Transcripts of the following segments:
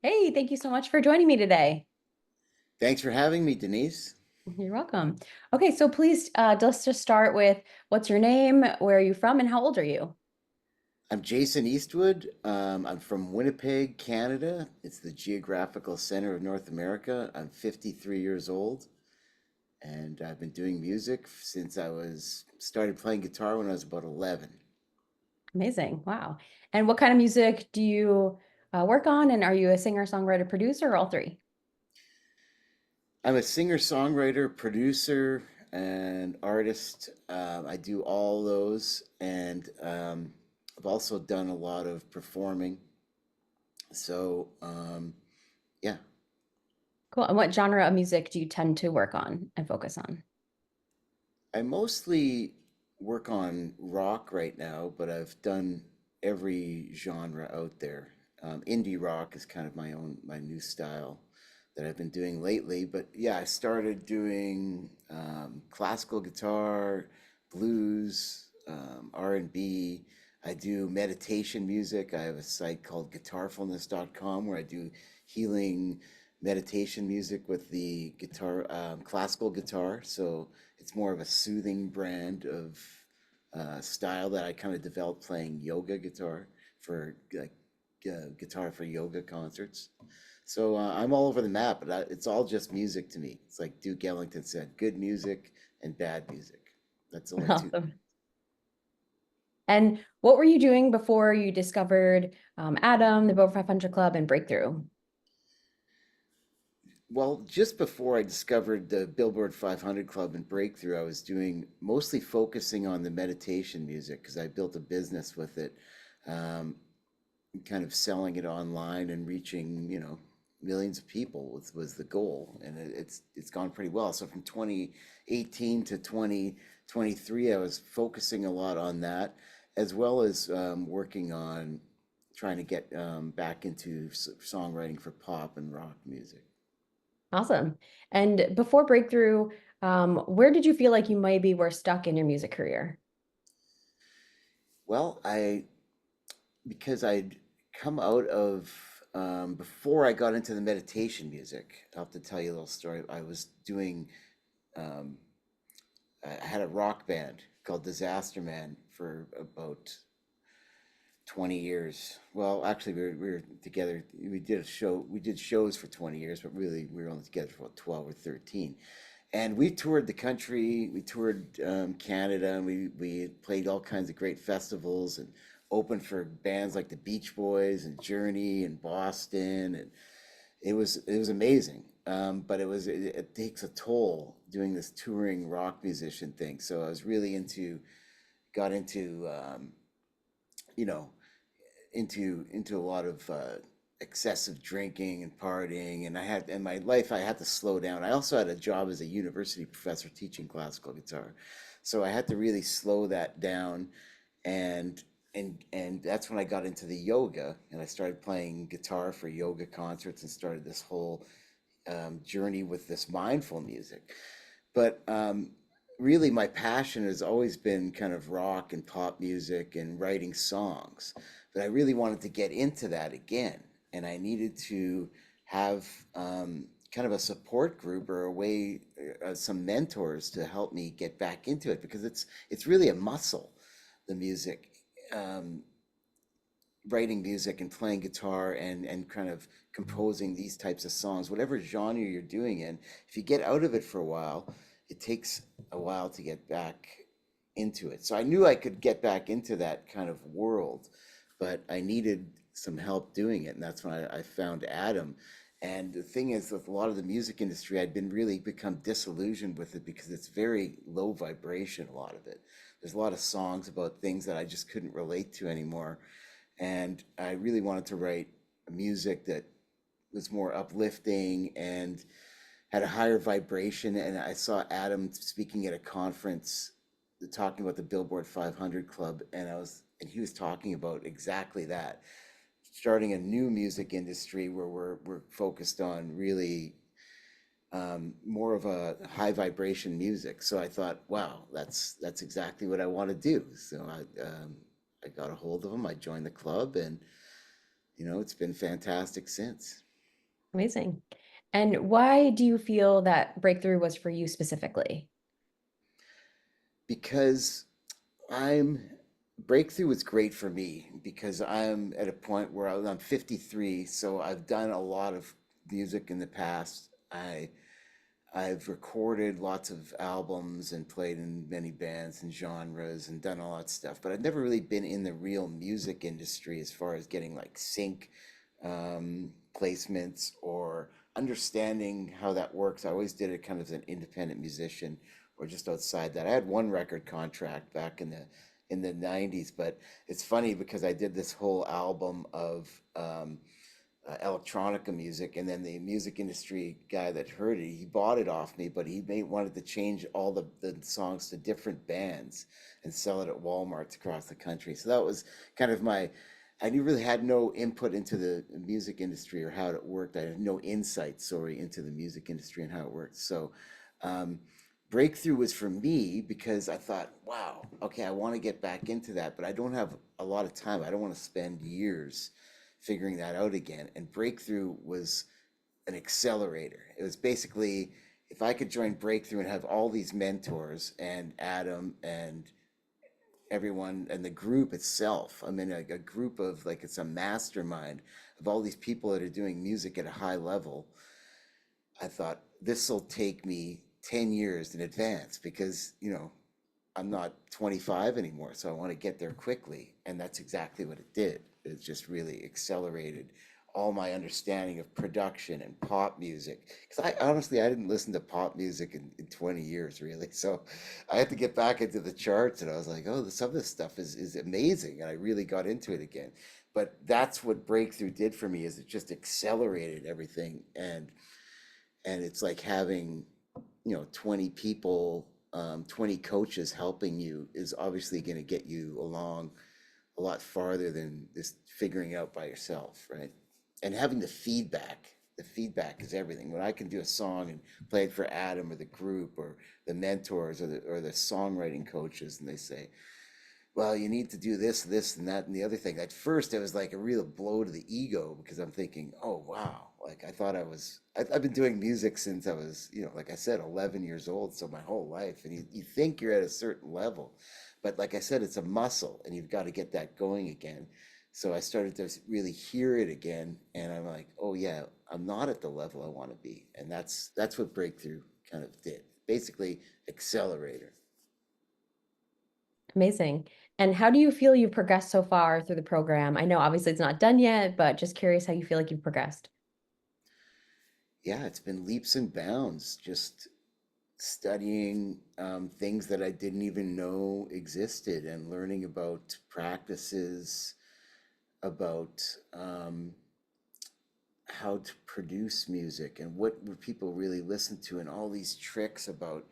Hey, thank you so much for joining me today. Thanks for having me, Denise. You're welcome. Okay, so please, let's just start with what's your name, where are you from, and how old are you? I'm Jason Eastwood. I'm from Winnipeg, Canada. It's the geographical center of North America. I'm 53 years old, and I've been doing music since I was started playing guitar when I was about 11. Amazing. Wow. And what kind of music do you work on? And are you a singer, songwriter, producer, or all three? I'm a singer-songwriter, producer, and artist. I do all those, and I've also done a lot of performing. So, yeah. Cool. And what genre of music do you tend to work on and focus on? I mostly work on rock right now, but I've done every genre out there. Indie rock is kind of my new style that I've been doing lately. But yeah, I started doing classical guitar, blues, R&B. I do meditation music. I have a site called guitarfulness.com where I do healing meditation music with the guitar, classical guitar. So it's more of a soothing brand of style that I kind of developed playing yoga guitar for like guitar for yoga concerts. So I'm all over the map, but it's all just music to me. It's like Duke Ellington said, good music and bad music. That's only two. Awesome. And what were you doing before you discovered Adam, the Billboard 500 Club, and Breakthrough? Well, just before I discovered the Billboard 500 Club and Breakthrough, I was doing mostly focusing on the meditation music because I built a business with it. Um, Kind of selling it online and reaching, millions of people was the goal, and it's gone pretty well. So from 2018 to 2023, I was focusing a lot on that, as well as working on trying to get back into songwriting for pop and rock music. Awesome. And before Breakthrough, where did you feel like you maybe were stuck in your music career? Well, I because I'd come out of before I got into the meditation music. I'll have to tell you a little story. I was doing um, I had a rock band called Disaster Man for about 20 years. Well, actually, we were together. We did a show. We did shows for 20 years, but really, we were only together for about 12 or 13. And we toured the country. We toured Canada, and we played all kinds of great festivals and opened for bands like the Beach Boys and Journey and Boston, and it was amazing. But it takes a toll doing this touring rock musician thing. So I was really got into you know into a lot of excessive drinking and partying, and I had in my life I had to slow down. I also had a job as a university professor teaching classical guitar, so I had to really slow that down, and and that's when I got into the yoga, and I started playing guitar for yoga concerts and started this whole journey with this mindful music. But really, my passion has always been kind of rock and pop music and writing songs. But I really wanted to get into that again. And I needed to have kind of a support group or a way, some mentors to help me get back into it because it's really a muscle, the music. Um, Writing music and playing guitar and kind of composing these types of songs, whatever genre you're doing in, if you get out of it for a while, it takes a while to get back into it. So I knew I could get back into that kind of world, but I needed some help doing it. And that's when I found Adam. And the thing is, with a lot of the music industry, I'd been really become disillusioned with it because it's very low vibration, a lot of it. There's a lot of songs about things that I just couldn't relate to anymore, and I really wanted to write music that was more uplifting and had a higher vibration. And I saw Adam speaking at a conference talking about the Billboard 500 Club, and he was talking about exactly that, starting a new music industry where we're focused on really more of a high vibration music. So I thought, wow, that's exactly what I want to do. So I got a hold of him. I joined the club, and it's been fantastic since. Amazing. And why do you feel that breakthrough was for you specifically? Because I'm breakthrough was great for me because I'm at a point where I'm 53, so I've done a lot of music in the past. I've recorded lots of albums and played in many bands and genres and done all that stuff, but I've never really been in the real music industry as far as getting like sync placements or understanding how that works. I always did it kind of as an independent musician or just outside that. I had one record contract back in the 90s, but it's funny because I did this whole album of electronica music, and then the music industry guy that heard it, he bought it off me, but wanted to change all the songs to different bands and sell it at Walmarts across the country. So that was kind of my, really had no input into the music industry or how it worked. I had no insight, sorry, into the music industry and how it worked. So um, breakthrough was for me because I thought, wow, okay, I want to get back into that, but I don't have a lot of time. I don't want to spend years figuring that out again. And breakthrough was an accelerator. It was basically if I could join breakthrough and have all these mentors and Adam and everyone and the group itself. I'm in a group of like it's a mastermind of all these people that are doing music at a high level. I thought this will take me 10 years in advance because, I'm not 25 anymore, so I want to get there quickly. And that's exactly what it did. It just really accelerated all my understanding of production and pop music. Because I honestly, I didn't listen to pop music in 20 years, really. So I had to get back into the charts, and I was like, oh, some of this stuff is amazing. And I really got into it again. But that's what Breakthrough did for me is it just accelerated everything. And it's like having 20 people, 20 coaches helping you is obviously going to get you along a lot farther than just figuring out by yourself, right? And having the feedback is everything. When I can do a song and play it for Adam or the group or the mentors or the songwriting coaches, and they say, well, you need to do this, and that, and the other thing. At first, it was like a real blow to the ego because I'm thinking, oh, wow. Like I thought I've been doing music since I was, like I said, 11 years old. So my whole life. And you think you're at a certain level. But like I said, it's a muscle and you've got to get that going again. So I started to really hear it again. And I'm like, oh, yeah, I'm not at the level I want to be. And that's what Breakthrough kind of did. Basically, accelerator. Amazing. And how do you feel you've progressed so far through the program? I know obviously it's not done yet, but just curious how you feel like you've progressed. Yeah, it's been leaps and bounds, just studying things that I didn't even know existed and learning about practices, about how to produce music and what would people really listen to, and all these tricks about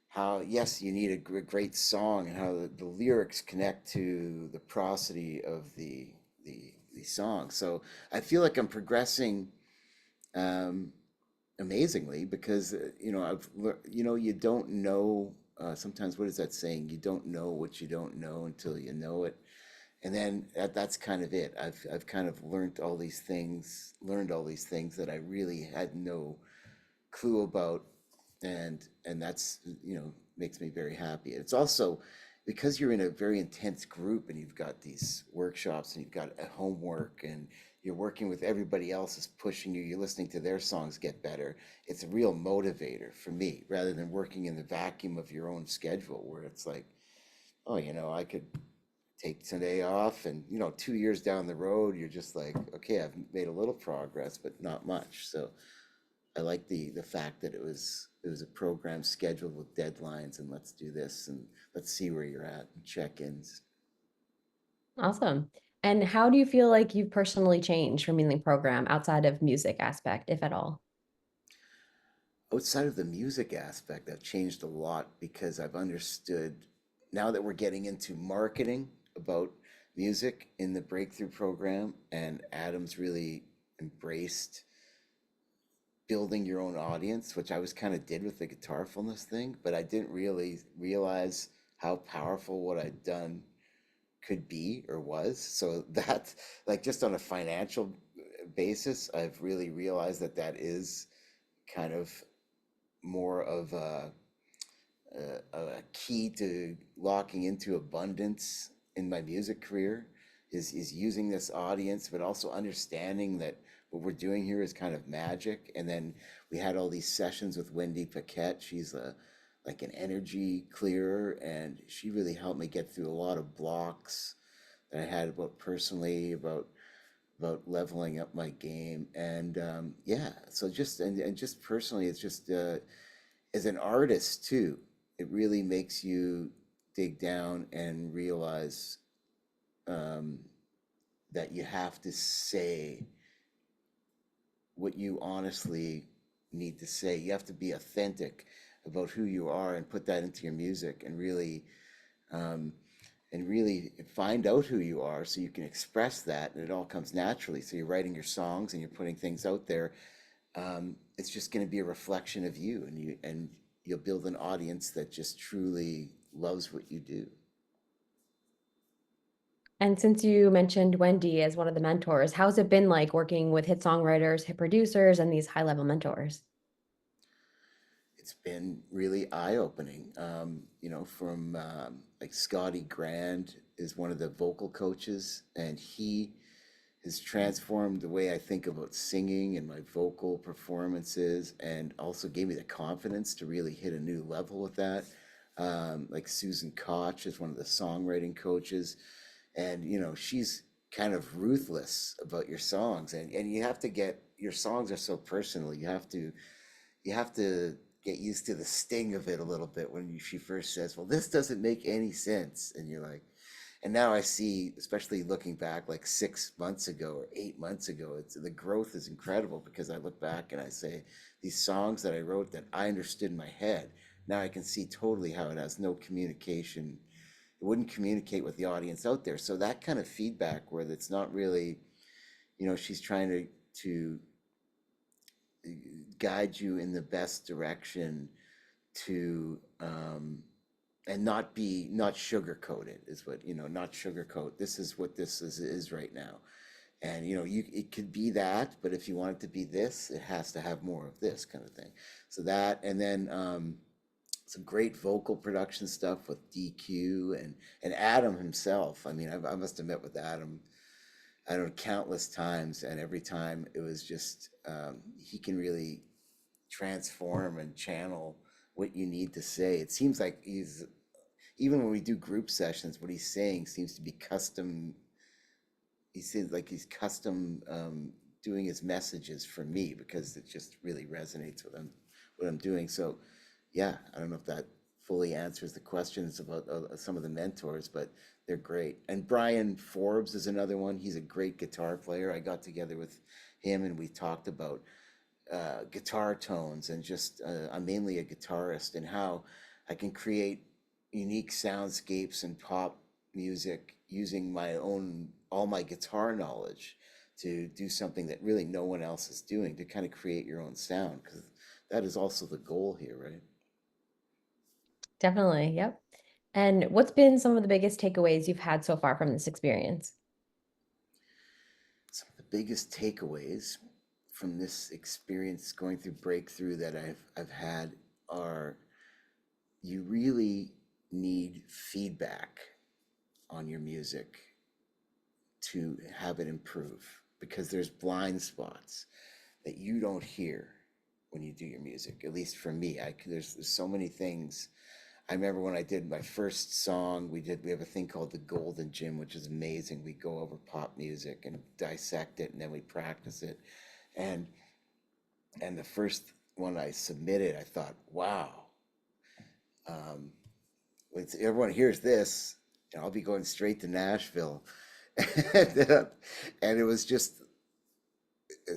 how, yes, you need a great song and how the lyrics connect to the prosody of the song. So I feel like I'm progressing um, amazingly because you don't know sometimes what is that saying, you don't know what you don't know until you know it, and then that's kind of it. I've kind of learned all these things that I really had no clue about, and that's makes me very happy. It's also because you're in a very intense group and you've got these workshops and you've got a homework and you're working with everybody else is pushing you, you're listening to their songs get better. It's a real motivator for me rather than working in the vacuum of your own schedule where it's like, oh, I could take today off, and 2 years down the road you're just like, okay, I've made a little progress but not much. So I like the fact that it was a program scheduled with deadlines and let's do this and let's see where you're at and check-ins. Awesome. And how do you feel like you've personally changed from being in the program outside of music aspect, if at all? Outside of the music aspect, I've changed a lot because I've understood now that we're getting into marketing about music in the breakthrough program, and Adam's really embraced building your own audience, which I was kind of did with the guitarfulness thing, but I didn't really realize how powerful what I'd done could be or was. So that, like, just on a financial basis, I've really realized that that is kind of more of a key to locking into abundance in my music career is using this audience, but also understanding that what we're doing here is kind of magic. And then we had all these sessions with Wendy Paquette. She's a like an energy clearer, and she really helped me get through a lot of blocks that I had about personally about leveling up my game. And yeah, so just and just personally, it's just as an artist too, it really makes you dig down and realize um, that you have to say what you honestly need to say. You have to be authentic about who you are and put that into your music um, and really find out who you are so you can express that and it all comes naturally. So you're writing your songs and you're putting things out there. It's just going to be a reflection of you, and you'll build an audience that just truly loves what you do. And since you mentioned Wendy as one of the mentors, how's it been like working with hit songwriters, hit producers, and these high-level mentors? It's been really eye-opening. From like Scotty Grand is one of the vocal coaches, and he has transformed the way I think about singing and my vocal performances, and also gave me the confidence to really hit a new level with that. Like Susan Koch is one of the songwriting coaches, and she's kind of ruthless about your songs, and you have to get your songs are so personal. You have to get used to the sting of it a little bit when she first says, "Well, this doesn't make any sense," and you're like, and now I see, especially looking back like 6 months ago or 8 months ago, the growth is incredible because I look back and I say, these songs that I wrote that I understood in my head, now I can see totally how it has no communication. It wouldn't communicate with the audience out there. So that kind of feedback where it's not really, she's trying to guide you in the best direction to and not sugarcoat it is what not sugarcoat this is what this is right now. And it could be that, but if you want it to be this, it has to have more of this kind of thing. So that, and then some great vocal production stuff with DQ and Adam himself. I mean, I must have met with Adam, I don't know, countless times, and every time it was just he can really transform and channel what you need to say. It seems like he's, even when we do group sessions, what he's saying seems to be custom. He seems like he's custom doing his messages for me because it just really resonates with him, what I'm doing. So, yeah, I don't know if that fully answers the questions about some of the mentors, but they're great. And Brian Forbes is another one. He's a great guitar player. I got together with him and we talked about guitar tones and just I'm mainly a guitarist and how I can create unique soundscapes and pop music using my own all my guitar knowledge to do something that really no one else is doing, to kind of create your own sound, because that is also the goal here, right? Definitely, yep. And what's been some of the biggest takeaways you've had so far from this experience? Some of the biggest takeaways from this experience going through breakthrough that I've had are, you really need feedback on your music to have it improve, because there's blind spots that you don't hear when you do your music. At least for me, there's so many things. I remember when I did my first song, we have a thing called the Golden Gym, which is amazing. We go over pop music and dissect it, and then we practice it. And the first one I submitted, I thought, wow, um, when everyone hears this, I'll be going straight to Nashville. And it was just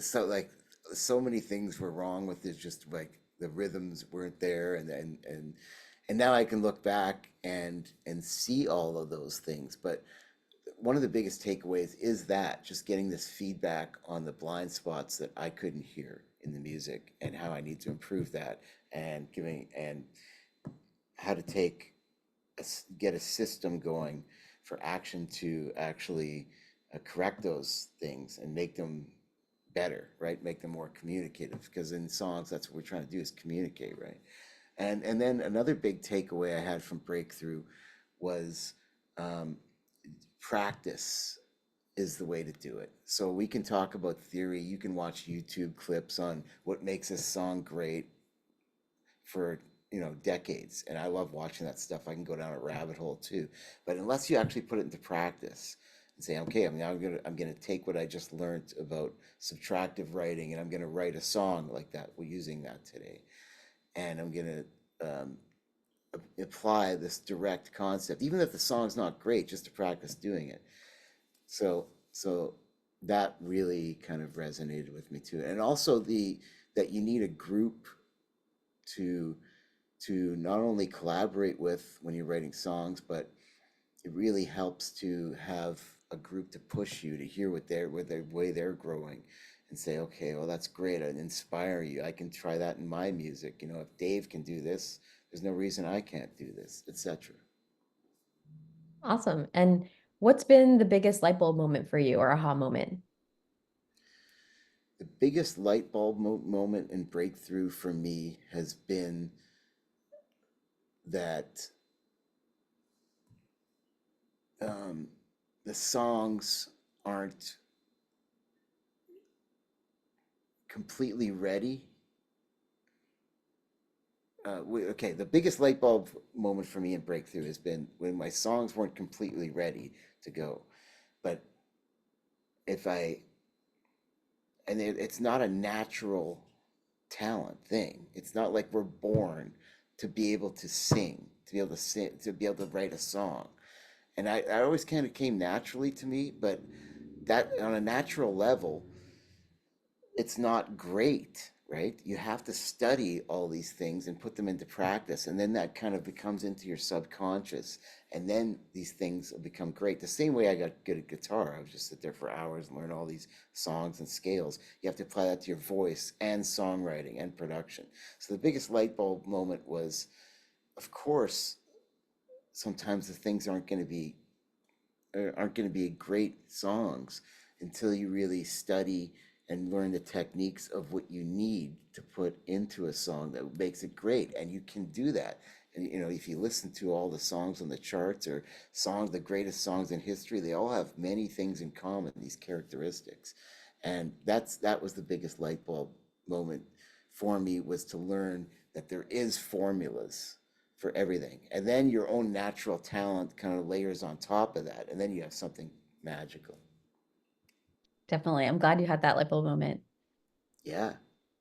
so like so many things were wrong with it, just like the rhythms weren't there, and now I can look back and see all of those things. But one of the biggest takeaways is that just getting this feedback on the blind spots that I couldn't hear in the music and how I need to improve that, and giving and how to get a system going for action to actually correct those things and make them better, right? Make them more communicative, because in songs, that's what we're trying to do is communicate, right? And then another big takeaway I had from Breakthrough was um, practice is the way to do it. So we can talk about theory. You can watch YouTube clips on what makes a song great for decades, and I love watching that stuff. I can go down a rabbit hole too, but unless you actually put it into practice and say, okay, I'm gonna take what I just learned about subtractive writing, and I'm gonna write a song like that. We're using that today, and I'm gonna um, apply this direct concept, even if the song's not great, just to practice doing it. So that really kind of resonated with me too, and also the that you need a group to not only collaborate with when you're writing songs, but it really helps to have a group to push you to hear what their way they're growing, and say, okay, well, that's great, and inspire you. I can try that in my music. If Dave can do this, there's no reason I can't do this, etc. Awesome. And what's been the biggest light bulb moment for you or aha moment? The biggest light bulb moment and breakthrough for me has been that um, the songs aren't completely ready. Okay, the biggest light bulb moment for me in breakthrough has been when my songs weren't completely ready to go. But if I, and it's not a natural talent thing. It's not like we're born to be able to sing, to be able to sing, to be able to write a song. And I always kind of came naturally to me, but that on a natural level, it's not great, right? You have to study all these things and put them into practice, and then that kind of becomes into your subconscious, and then these things will become great. The same way I got good at guitar, I would just sit there for hours and learn all these songs and scales. You have to apply that to your voice and songwriting and production. So the biggest light bulb moment was, of course, sometimes the things aren't going to be great songs until you really study and learn the techniques of what you need to put into a song that makes it great. And you can do that. And if you listen to all the songs on the charts, or songs, the greatest songs in history, they all have many things in common, these characteristics. And that was the biggest light bulb moment for me, was to learn that there is formulas for everything. And then your own natural talent kind of layers on top of that. And then you have something magical. Definitely. I'm glad you had that light bulb moment. Yeah.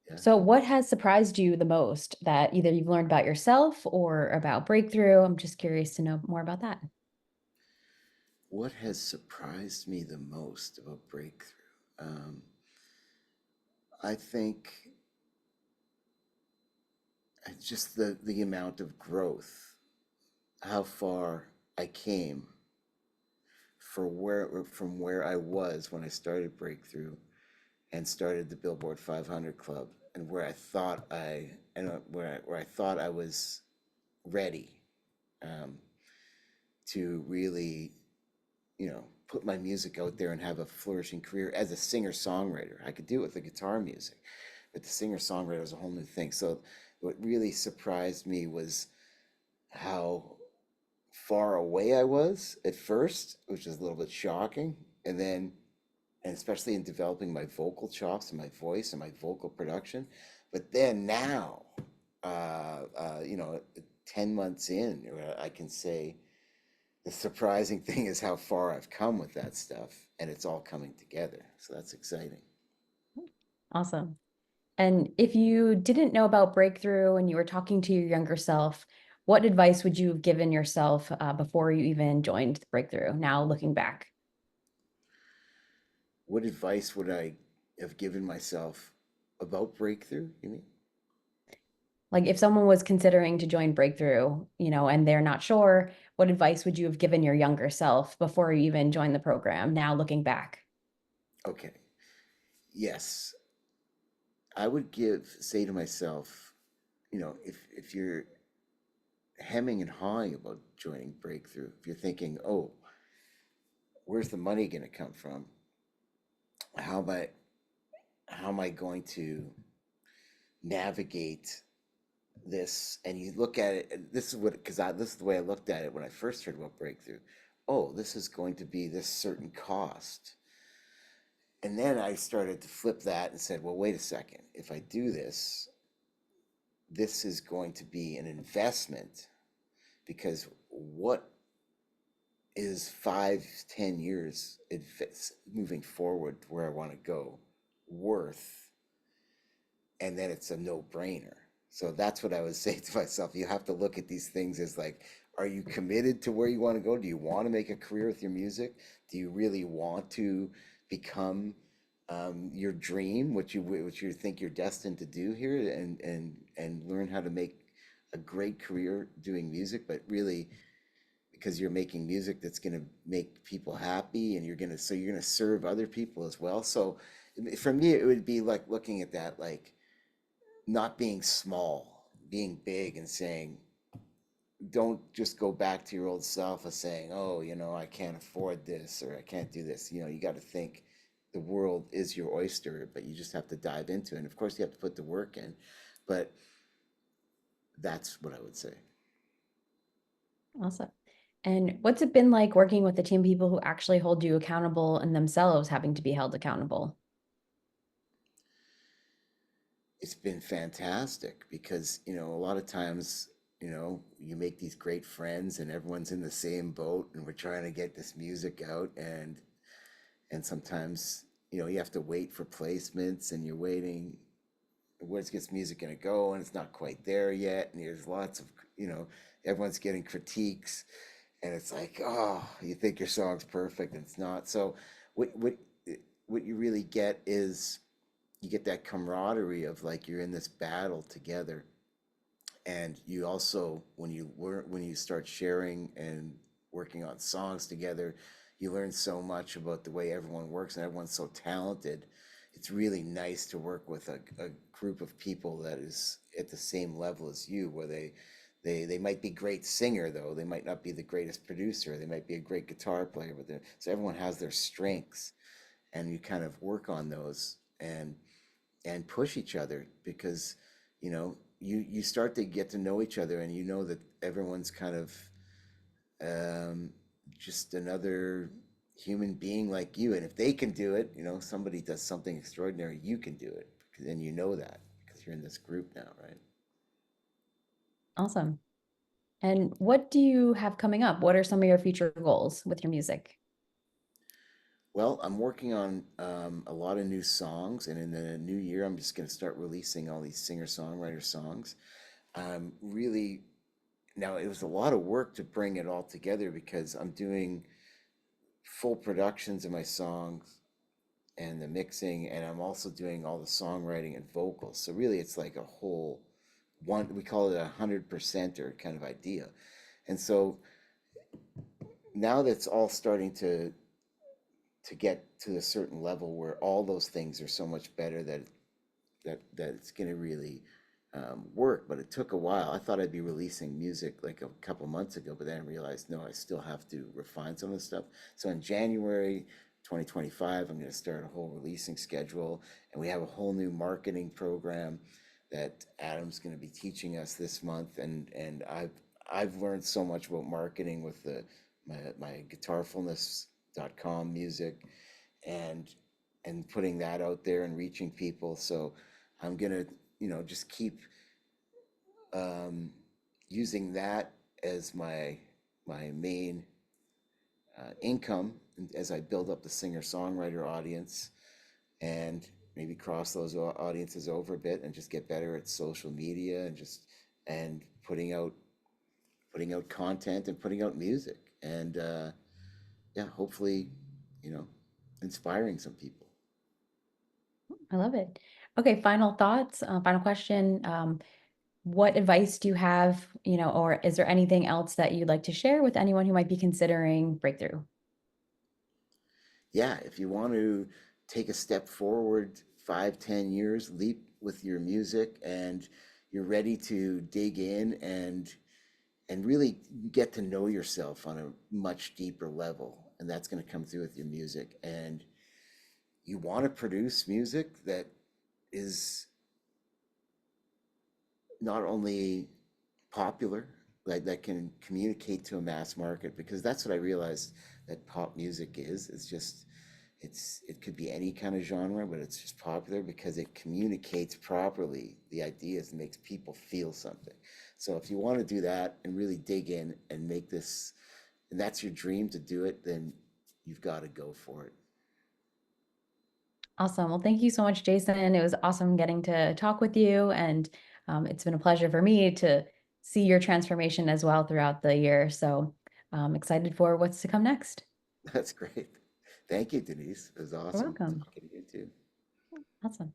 Yeah. So, what has surprised you the most that either you've learned about yourself or about breakthrough? I'm just curious to know more about that. What has surprised me the most about breakthrough? Um, I think just the amount of growth, how far I came from where I was when I started Breakthrough and started the Billboard 500 Club, and where I thought I was ready um, to really, put my music out there and have a flourishing career as a singer-songwriter. I could do it with the guitar music, but the singer-songwriter was a whole new thing. So what really surprised me was how far away I was at first, which was a little bit shocking, and then and especially in developing my vocal chops and my voice and my vocal production. But then now, uh, uh, you know, 10 months in, I can say the surprising thing is how far I've come with that stuff, and it's all coming together. So that's exciting. Awesome. And if you didn't know about breakthrough and you were talking to your younger self, what advice would you have given yourself before you even joined the breakthrough? Now looking back, What advice would I have given myself about breakthrough, you mean? like if someone was considering to join breakthrough, and they're not sure, what advice would you have given your younger self before you even joined the program? Now looking back. Okay. Yes. I would say to myself, if you're hemming and hawing about joining Breakthrough, if you're thinking, oh, where's the money going to come from? How am I, how am I going to navigate this? And you look at it, and this is what, because this is the way I looked at it when I first heard about breakthrough. Oh, this is going to be this certain cost. And then I started to flip that and said, well, wait a second. If I do this, this is going to be an investment because what is 5, 10 years moving forward where I want to go worth? And then it's a no-brainer. So that's what I would say to myself. You have to look at these things as like, are you committed to where you want to go? Do you want to make a career with your music? Do you really want to become your dream, what you think you're destined to do here, and learn how to make a great career doing music, but really because you're making music that's going to make people happy and you're going to serve other people as well. So for me it would be like looking at that like not being small, being big, and saying, don't just go back to your old self of saying, oh, I can't afford this or I can't do this. You got to think the world is your oyster, but you just have to dive into it. And of course, you have to put the work in, but that's what I would say. Awesome. And what's it been like working with a team of people who actually hold you accountable and themselves having to be held accountable? It's been fantastic because, a lot of times, you make these great friends and everyone's in the same boat and we're trying to get this music out and sometimes you have to wait for placements and you're waiting, where's this music going to go, and it's not quite there yet, and there's lots of you know everyone's getting critiques, and it's like, oh, you think your song's perfect and it's not. So what you really get is you get that camaraderie of like you're in this battle together, and you also when you start sharing and working on songs together, you learn so much about the way everyone works, and everyone's so talented. It's really nice to work with a group of people that is at the same level as you, where they might be great singer, though they might not be the greatest producer, they might be a great guitar player, but so everyone has their strengths, and you kind of work on those and push each other because you start to get to know each other, and you know that everyone's kind of um, just another human being like you, and if they can do it, somebody does something extraordinary, you can do it, and you know that because you're in this group now, right? Awesome. And what do you have coming up? What are some of your future goals with your music? Well, I'm working on a lot of new songs, and in the new year, I'm just going to start releasing all these singer-songwriter songs. Really, now it was a lot of work to bring it all together because I'm doing full productions of my songs and the mixing, and I'm also doing all the songwriting and vocals. So really, it's like a whole one. We call it 100%er kind of idea. And so now that's all starting to get to a certain level where all those things are so much better that it's going to really work. But it took a while. I thought I'd be releasing music like a couple months ago, but then I realized no, I still have to refine some of the stuff. So in January 2025, I'm going to start a whole releasing schedule, and we have a whole new marketing program that Adam's going to be teaching us this month, and I've learned so much about marketing with my guitarfulness.com music, and putting that out there and reaching people. So I'm gonna, just keep um, using that as my main income as I build up the singer-songwriter audience, and maybe cross those audiences over a bit and just get better at social media and just and putting out content and putting out music, and yeah, hopefully, you know, inspiring some people. I love it. Okay, final thoughts, final question. What advice do you have, or is there anything else that you'd like to share with anyone who might be considering breakthrough? Yeah, if you want to take a step forward 5, 10 years, leap with your music, and you're ready to dig in and really get to know yourself on a much deeper level, and that's going to come through with your music. And you want to produce music that is not only popular, like that can communicate to a mass market, because that's what I realized that pop music is. It's just it could be any kind of genre, but it's just popular because it communicates properly the ideas and makes people feel something. So if you want to do that and really dig in and make this, and that's your dream to do it, then you've got to go for it. Awesome. Well, thank you so much, Jason. It was awesome getting to talk with you. And it's been a pleasure for me to see your transformation as well throughout the year. So I'm excited for what's to come next. That's great. Thank you, Denise. It was You're awesome welcome. talking to you too. Awesome.